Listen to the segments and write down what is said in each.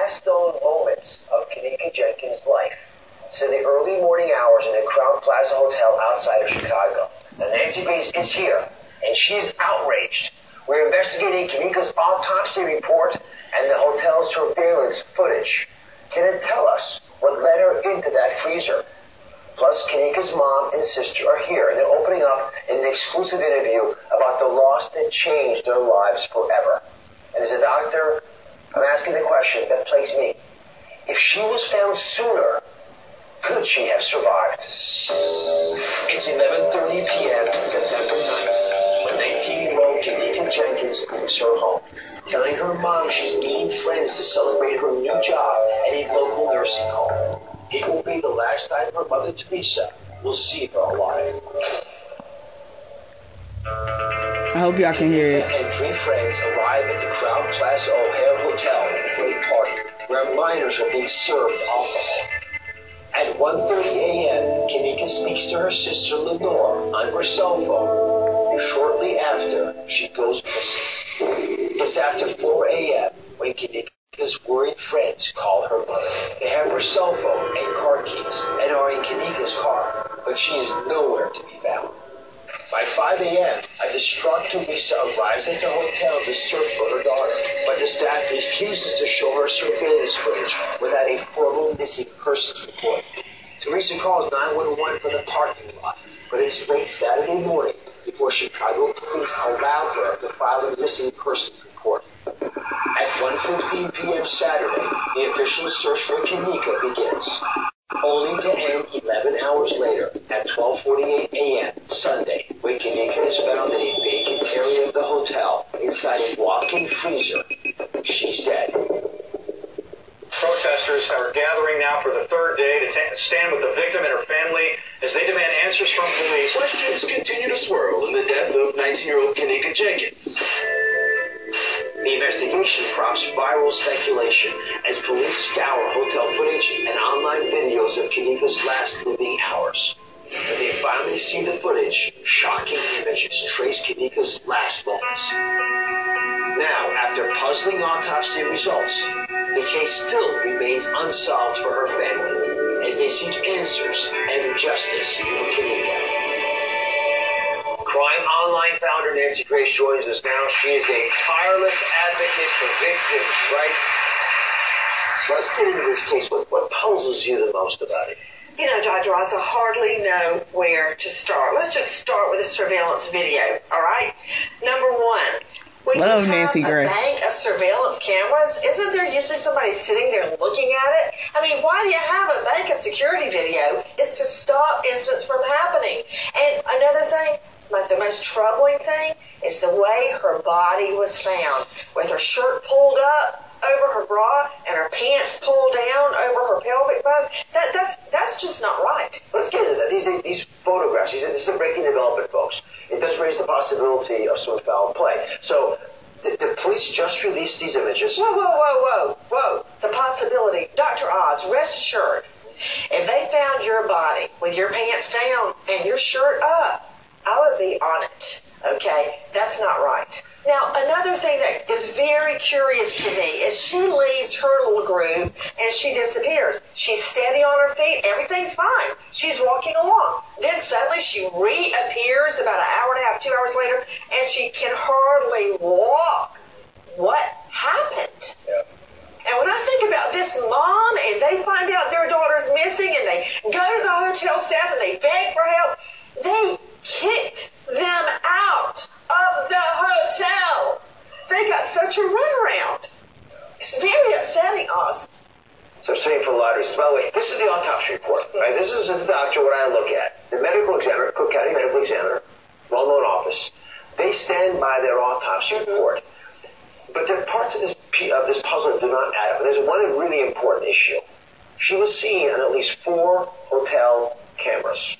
last known moments of Kenneka Jenkins' life. It's in the early morning hours in the Crown Plaza Hotel outside of Chicago. Now, Nancy Grace is here, and she's outraged. We're investigating Kenneka's autopsy report and the hotel's surveillance footage. Can it tell us what led her into that freezer? Plus, Kenneka's mom and sister are here. They're opening up in an exclusive interview about the loss that changed their lives forever. And as a doctor, I'm asking the question that plagues me. If she was found sooner, could she have survived? It's 11:30 p.m. September 9th when 19-year-old Kenneka Jenkins leaves her home, telling her mom she's meeting friends to celebrate her new job at a local nursing home. It will be the last time her mother, Tereasa, will see her alive. I hope y'all can hear it. And three friends arrive at the Crown Plaza O'Hare Hotel for a party where minors are being served alcohol. At 1:30 a.m., Kenneka speaks to her sister Lenore on her cell phone. Shortly after, she goes missing. It's after 4 a.m. when Kenneka's worried friends call her mother. They have her cell phone and car keys and are in Kenneka's car, but she is nowhere to be found. By 5 a.m., a distraught Tereasa arrives at the hotel to search for her daughter, but the staff refuses to show her surveillance footage without a formal missing persons report. Tereasa calls 911 for the parking lot, but it's late Saturday morning before Chicago police allow her to file a missing persons report. At 1:15 p.m. Saturday, the official search for Kenneka begins, only to end 11 hours later at 12:48 a.m. Sunday, when Kenneka is found in a vacant area of the hotel inside a walk-in freezer. She's dead. Protesters are gathering now for the third day to stand with the victim and her family as they demand answers from police. Questions continue to swirl in the death of 19-year-old Kenneka Jenkins. The investigation prompts viral speculation as police scour hotel footage and online videos of Kenneka's last living hours. When they finally see the footage, shocking images trace Kenneka's last moments. Now, after puzzling autopsy results, the case still remains unsolved for her family as they seek answers and justice for Kenneka. Crime Online founder Nancy Grace joins us now. She is a tireless advocate for victims' rights. So let's get into this case. What puzzles you the most about it? You know, Dr. Oz, I hardly know where to start. Let's just start with a surveillance video, all right? Number one, when you have Nancy a bank of surveillance cameras, isn't there usually somebody sitting there looking at it? I mean, why do you have a bank of security video? It's to stop incidents from happening. And another thing, the most troubling thing is the way her body was found, with her shirt pulled up over her bra and her pants pulled down over her pelvic bones. That's just not right. Let's get into that. These photographs, this is a breaking development, folks. It does raise the possibility of some foul play. So the police just released these images. Whoa. The possibility. Dr. Oz, rest assured, if they found your body with your pants down and your shirt up, I would be on it, okay? That's not right. Now, another thing that is very curious to me is she leaves her little groove and she disappears. She's steady on her feet. Everything's fine. She's walking along. Then suddenly she reappears about an hour and a half, 2 hours later, and she can hardly walk. What happened? Yeah. And when I think about this mom and they find out their daughter's missing and they go to the hotel staff and they beg for help, they kicked them out of the hotel. They got such a runaround. It's very upsetting, Oz. It's upsetting for a lot of reasons. By the way, this is the autopsy report. Right? This is the doctor, what I look at. The medical examiner, Cook County Medical Examiner, well-known office, they stand by their autopsy report. But there are parts of this puzzle that do not add up. There's one really important issue. She was seen on at least 4 hotel cameras.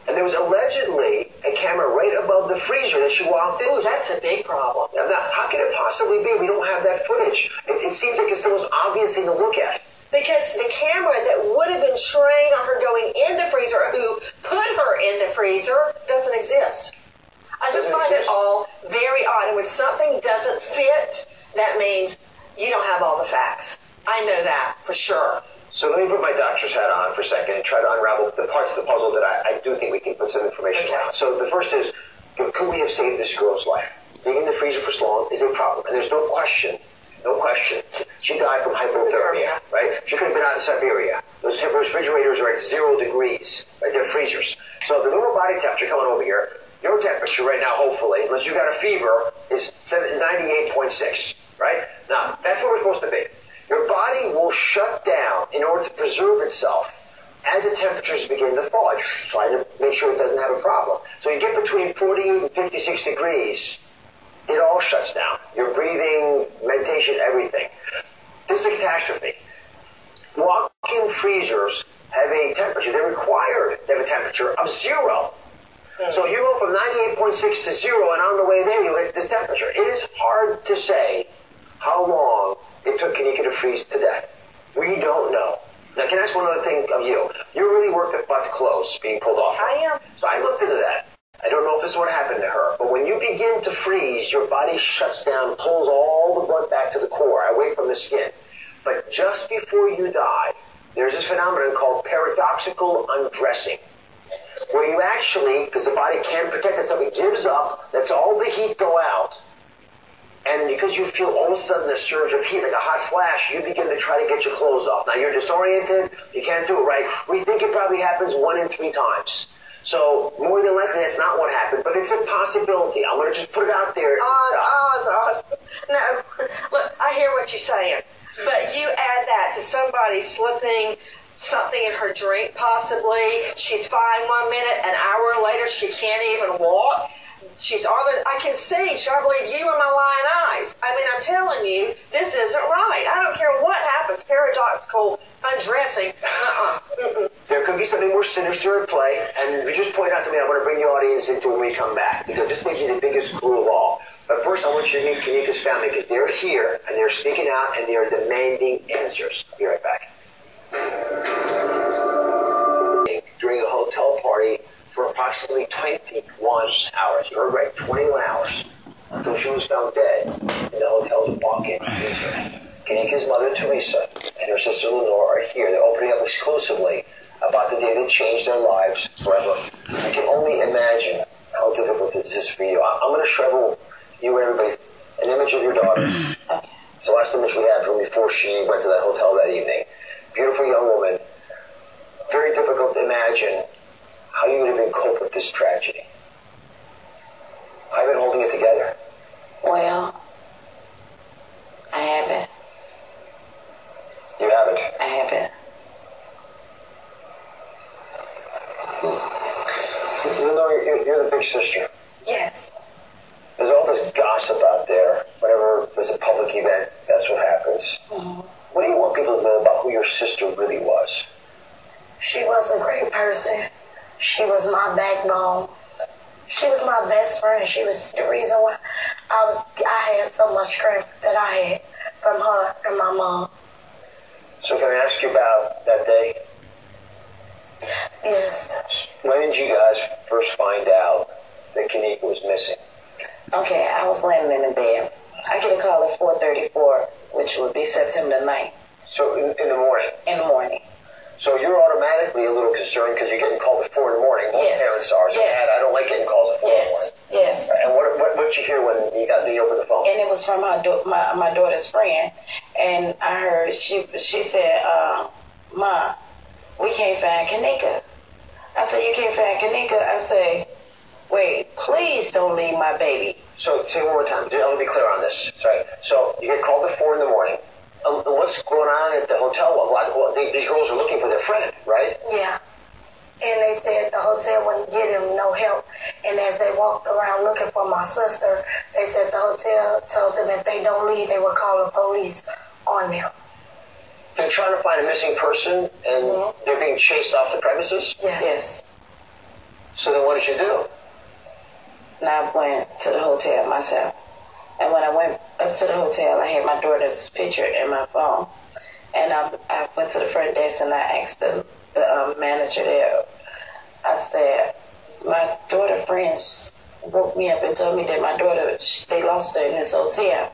And there was allegedly a camera right above the freezer that she walked into. Oh, that's a big problem. Now, how can it possibly be? We don't have that footage. It seems like it's the most obvious thing to look at. Because the camera that would have been trained on her going in the freezer, who put her in the freezer, doesn't exist. I just find it all very odd. And when something doesn't fit, that means you don't have all the facts. I know that for sure. So let me put my doctor's hat on for a second and try to unravel the parts of the puzzle that I do think we can put some information around. So the first is, could we have saved this girl's life? Being in the freezer for so long is a problem. And there's no question, she died from hypothermia, right? She could have been out in Siberia. Those refrigerators are at 0 degrees, right? They're freezers. So the lower body temperature coming over here, your temperature right now, hopefully, unless you got a fever, is 98.6, right? Now, that's where we're supposed to be. Your body will shut down in order to preserve itself as the temperatures begin to fall. It's trying to make sure it doesn't have a problem. So you get between 48 and 56 degrees, it all shuts down. Your breathing, meditation, everything. This is a catastrophe. Walk-in freezers have a temperature. They're required to have a temperature of 0. So you go from 98.6 to 0, and on the way there, you hit this temperature. It is hard to say how long it took Kanika to freeze to death. We don't know. Now, can I ask one other thing of you? You really worked at butt close being pulled off. I am. So I looked into that. I don't know if this is what happened to her, but when you begin to freeze, your body shuts down, pulls all the blood back to the core, away from the skin. But just before you die, there's this phenomenon called paradoxical undressing, where you actually, because the body can't protect itself, it gives up, lets all the heat go out, and because you feel all of a sudden a surge of heat, like a hot flash, you begin to try to get your clothes off. Now, you're disoriented, you can't do it right. We think it probably happens 1 in 3 times. So, more than likely, that's not what happened, but it's a possibility. I'm going to just put it out there. Oz. No, look, I hear what you're saying, but you add that to somebody slipping something in her drink, possibly. She's fine 1 minute, an hour later, she can't even walk. She's on the, I can see, I believe you in my lying eyes. I mean, I'm telling you, this isn't right. I don't care what happens, paradoxical undressing. There could be something more sinister at play, and we just pointed out something I want to bring the audience into when we come back, because this may be the biggest clue of all. But first, I want you to meet Kanika's family, because they're here, and they're speaking out, and they're demanding answers. I'll be right back. During a hotel party for approximately 21 hours. You heard right, 21 hours. Until she was found dead in the hotel's walk-in freezer. Kanika's mother, Teresa, and her sister, Lenore, are here. They're opening up exclusively about the day that changed their lives forever. I can only imagine how difficult this is for you. I'm going to show you and everybody an image of your daughter. It's the last image we had from before she went to that hotel that evening. Beautiful young woman. Very difficult to imagine how you would have been coped with this tragedy. I've been holding it together. Well, I haven't. You haven't? I haven't. You're the big sister. Yes. There's all this gossip out there. Whenever there's a public event, that's what happens. Mm-hmm. What do you want people to know about who your sister really was? She was a great person. She was my backbone. She was my best friend. She was the reason why I had so much strength that I had from her and my mom. So can I ask you about that day? Yes. When did you guys first find out that Kanika was missing? Okay, I was laying in the bed. I get a call at 4:34, which would be September 9th. So in the morning? In the morning. So you're automatically a little concerned because you're getting called at 4 in the morning. Most parents are. So Yes. Dad, I don't like getting called at 4 in the morning. Yes. And what did you hear when you opened the phone? And it was from my daughter's friend. And I heard she said, Ma, we can't find Kanika. I said, you can't find Kanika? I say, wait, please don't leave my baby. So say it one more time. I want to be clear on this. Sorry. So you get called at 4 in the morning. What's going on at the hotel? These girls are looking for their friend, right? Yeah. And they said the hotel wouldn't give them no help. And as they walked around looking for my sister, they said the hotel told them if they don't leave, they would call the police on them. They're trying to find a missing person, and they're being chased off the premises? Yes. So then what did you do? And I went to the hotel myself. And when I went up to the hotel, I had my daughter's picture in my phone. And I went to the front desk and I asked the manager there, I said, my daughter's friend woke me up and told me that my daughter, they lost her in this hotel.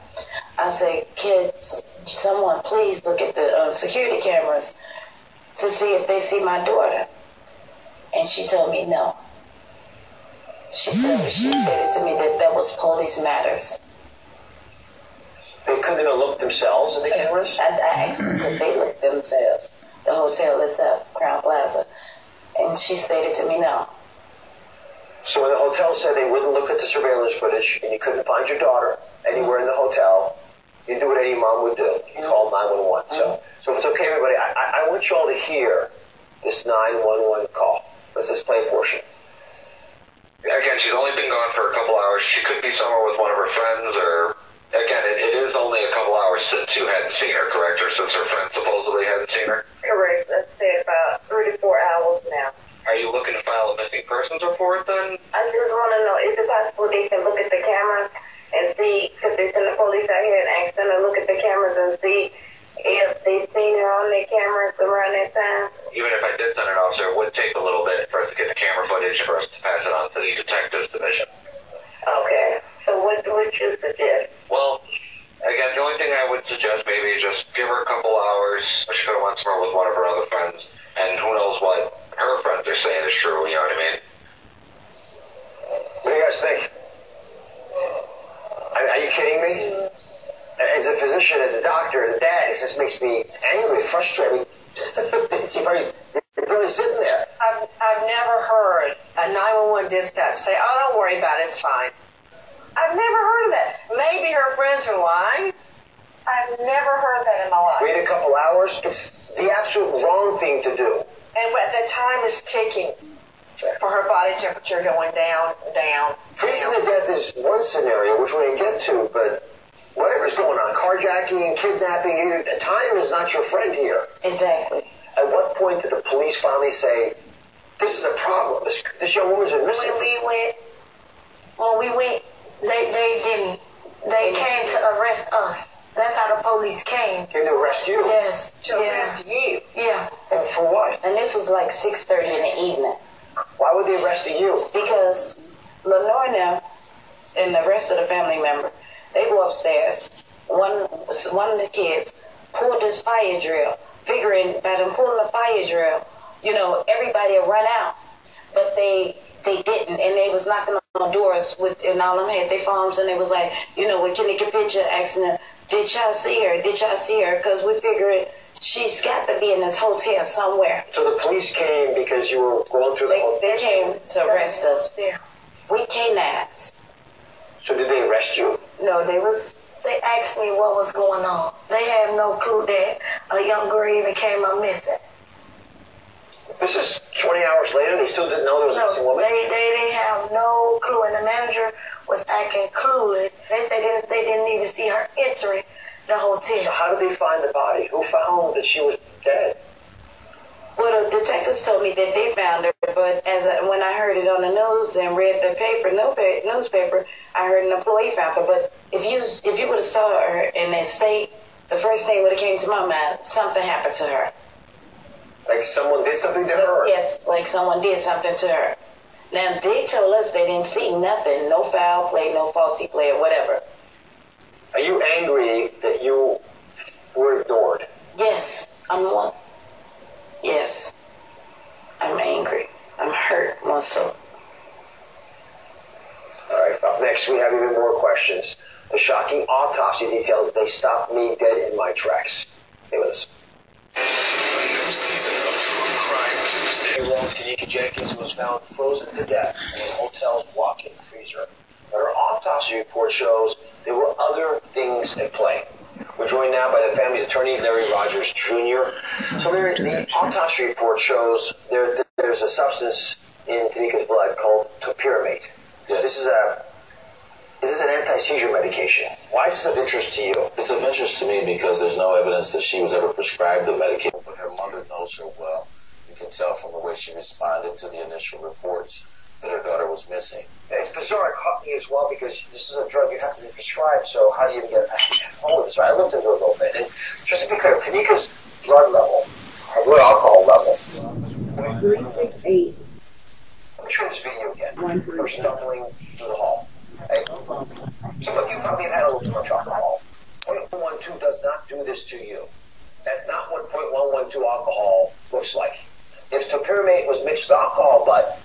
I said, kids, someone please look at the security cameras to see if they see my daughter. And she told me no. She said it to me that was police matters. They couldn't even look themselves at the cameras? I asked them if they looked themselves, the hotel itself, Crown Plaza. And she stated to me no. So when the hotel said they wouldn't look at the surveillance footage and you couldn't find your daughter anywhere in the hotel, you do what any mom would do. You call 911. So if it's okay, everybody, I want you all to hear this 911 call. Let's just play a portion. Again, she's only been gone for a couple hours. She could be somewhere with one of her friends, or again, it is only a couple hours since you hadn't seen her, correct? Or since her friend supposedly hadn't seen her? Correct. Let's say about 3 to 4 hours now. Are you looking to file a missing persons report then? I just want to know, is it possible they can look at the cameras and see, because they send the police out here and ask them to look at the cameras and see if they've seen her on their cameras around that time? Even if I did send an officer, it would take a little bit for us to get the camera footage for us to pass it on to the detectives division. Okay. So what would you suggest? Well, again, the only thing I would suggest maybe is just give her a couple hours. She could have went somewhere with one of her other friends, and who knows what her friends are saying is true, you know what I mean? What do you guys think? Are you kidding me? As a physician, as a doctor, as a dad, it just makes me angry, frustrated. See, you're really sitting there. I've never heard a 911 dispatch say, "Oh, don't worry about it, it's fine." I've never heard of that. Maybe her friends are lying. I've never heard that in my life. Wait a couple hours. It's the absolute wrong thing to do. And the time is ticking for her body temperature going down. Freezing to death is one scenario, which we're going to get to, but whatever's going on, carjacking, kidnapping, time is not your friend here. Exactly. At what point did the police finally say, this is a problem, this young woman's been missing? When we went, they didn't. They came to arrest us. That's how the police came. Came to arrest you? Yes. To arrest you? Yeah. For what? And this was like 6:30 in the evening. Why would they arrest you? Because Lenore now and the rest of the family member, they go upstairs. One of the kids pulled this fire drill, figuring by them pulling the fire drill, everybody will run out. But they didn't, and they was knocking on doors and all of them had their phones, and they was like, with Kanika picture asking them, did y'all see her? Did y'all see her? Because we figured she's got to be in this hotel somewhere. So the police came because you were going through the whole... They came to arrest us. Yeah. We canines. So did they arrest you? No, They asked me what was going on. They have no clue that a young girl even came up missing. This is 20 hours later, they still didn't know there was a missing woman? They have no clue, and the manager was acting clueless. They said they didn't even see her entering the hotel. So how did they find the body? Who found that she was dead? Well, the detectives told me that they found her, but when I heard it on the news and read the newspaper, I heard an employee found her. But if you would have saw her in that state, the first thing would have came to my mind, something happened to her. Like someone did something to her? Yes, like someone did something to her. Now, they told us they didn't see nothing, no foul play, no faulty play, or whatever. Are you angry that you were ignored? Yes, Yes, I'm angry. I'm hurt, more so. All right, up next we have even more questions. The shocking autopsy details, they stopped me dead in my tracks. Stay with us. A new season of True Crime Tuesday. Kanika Jenkins was found frozen to death in a hotel's walk-in freezer. But her autopsy report shows there were other things at play. We're joined now by the family's attorney, Larry Rogers Jr. So Larry, the autopsy report shows there's a substance in Kanika's blood called topiramate. Yeah. This is an anti-seizure medication. Why is this of interest to you? It's of interest to me because there's no evidence that she was ever prescribed the medication. But her mother knows her well. You can tell from the way she responded to the initial reports that her daughter was missing. It's bizarre, it caught me as well, because this is a drug you have to be prescribed, so how do you get hold of it? So I looked into it a little bit, and just to be clear, Kanika's blood level, her blood alcohol level, 0.8. show you this video again. They're stumbling through the hall. Hey, you probably have had a little too much alcohol. 0.112 does not do this to you. That's not what 0.112 alcohol looks like. If topiramate was mixed with alcohol, but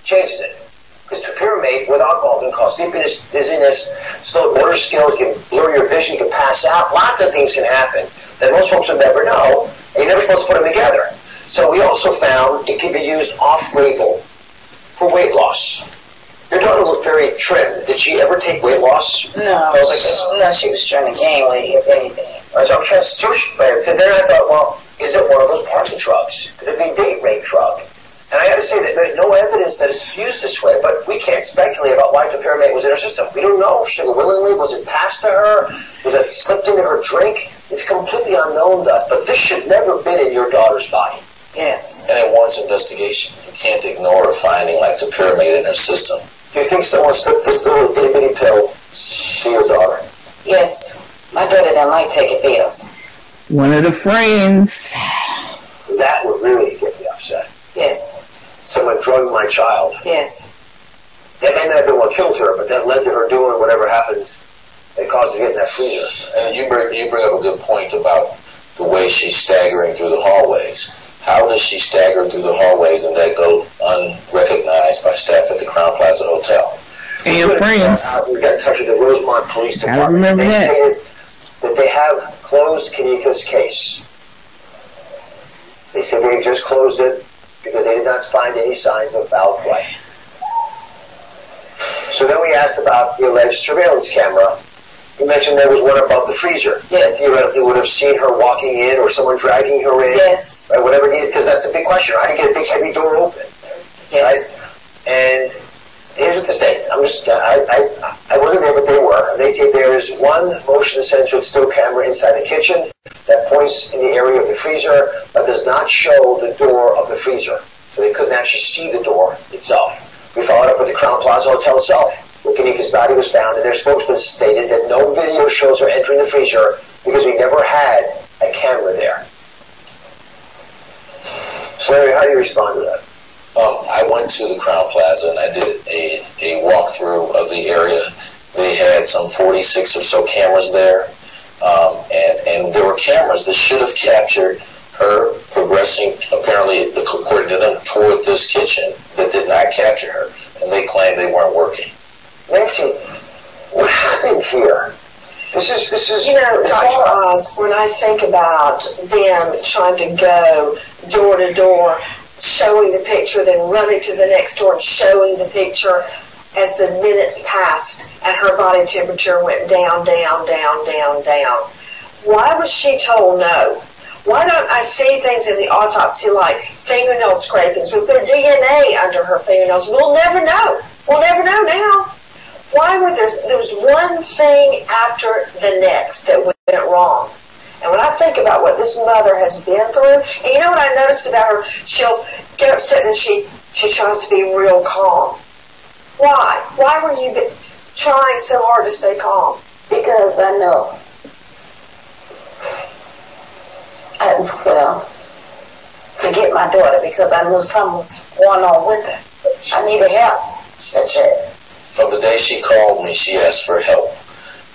changes it. Because topiramate with alcohol can cause sleepiness, dizziness, slowed motor skills, can blur your vision, can pass out. Lots of things can happen that most folks would never know, and you're never supposed to put them together. So we also found it can be used off-label for weight loss. Your daughter looked very trimmed. Did she ever take weight loss? No. Pills like this? No, she was trying to gain weight, if anything. Right, so I'm trying to search, because then I thought, well, is it one of those party drugs? Could it be a date rape drug? And I got to say that there's no evidence that it's used this way, but we can't speculate about why topiramate was in her system. We don't know if she willingly, was it passed to her? Was it slipped into her drink? It's completely unknown to us, but this should never have been in your daughter's body. Yes. And it warrants investigation. You can't ignore a finding like topiramate in her system. Do you think someone slipped this little itty-bitty pill to your daughter? Yes. My daughter didn't like taking pills. One of the friends. That would really get me upset. Yes. Someone drugged my child. Yes. That may not have been what killed her, but that led to her doing whatever happened that caused her to get in that freezer. And you bring up a good point about the way she's staggering through the hallways. How does she stagger through the hallways and that go unrecognized by staff at the Crown Plaza Hotel? And your friends. We got in touch with the Rosemont Police Department. I remember that. That they have closed Kanika's case. They said they just closed it because they did not find any signs of foul play. So then we asked about the alleged surveillance camera. You mentioned there was one above the freezer. Yes. Theoretically would have seen her walking in or someone dragging her in. Yes. Right, whatever needed, because that's a big question. How do you get a big heavy door open? Yes. Right? And here's what they state. I wasn't there, but they were. They say there is one motion sensor still camera inside the kitchen that points in the area of the freezer, but does not show the door of the freezer. So they couldn't actually see the door itself. We followed up with the Crown Plaza Hotel itself, where Kanika's body was found, and their spokesman stated that no video shows her entering the freezer because we never had a camera there. So Larry, how do you respond to that? I went to the Crown Plaza and I did a walkthrough of the area. They had some 46 or so cameras there, and there were cameras that should have captured her progressing, apparently, according to them, toward this kitchen that did not capture her, and they claimed they weren't working. Nancy, what happened here? This is. You know, Dr. Oz, when I think about them trying to go door to door, showing the picture, then running to the next door and showing the picture as the minutes passed and her body temperature went down, down, down, down, down. Why was she told no? Why don't I see things in the autopsy like fingernail scrapings? Was there DNA under her fingernails? We'll never know. We'll never know now. Why were there was one thing after the next that went wrong? And when I think about what this mother has been through, and you know what I noticed about her? She'll get upset and she tries to be real calm. Why? Why were you trying so hard to stay calm? Because I know. To get my daughter, because I knew something was going on with her. I needed help. That's it. From the day she called me, she asked for help.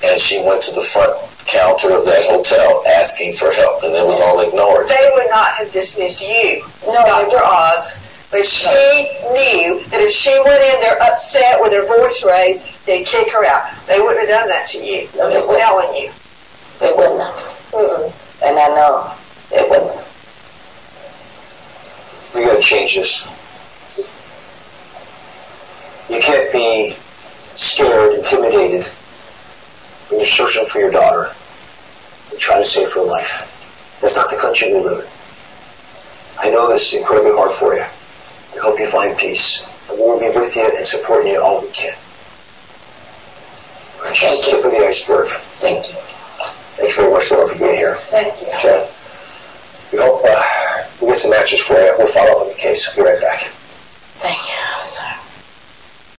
And she went to the front counter of that hotel asking for help, and it was all ignored. They would not have dismissed you, Dr. Oz, but she knew that if she went in there upset with her voice raised, they'd kick her out. They wouldn't have done that to you. I'm just telling you. They wouldn't have. And I know they wouldn't have. We gotta change this. You can't be scared, intimidated when you're searching for your daughter and trying to save her life. That's not the country we live in. I know this is incredibly hard for you. I hope you find peace. And we'll be with you and supporting you all we can. It's just the tip of the iceberg. Thank you. Thanks very much, Laura, for being here. Thank you. Okay. We hope we'll get some answers for you. We'll follow up on the case. We'll be right back. Thank you. I'm sorry.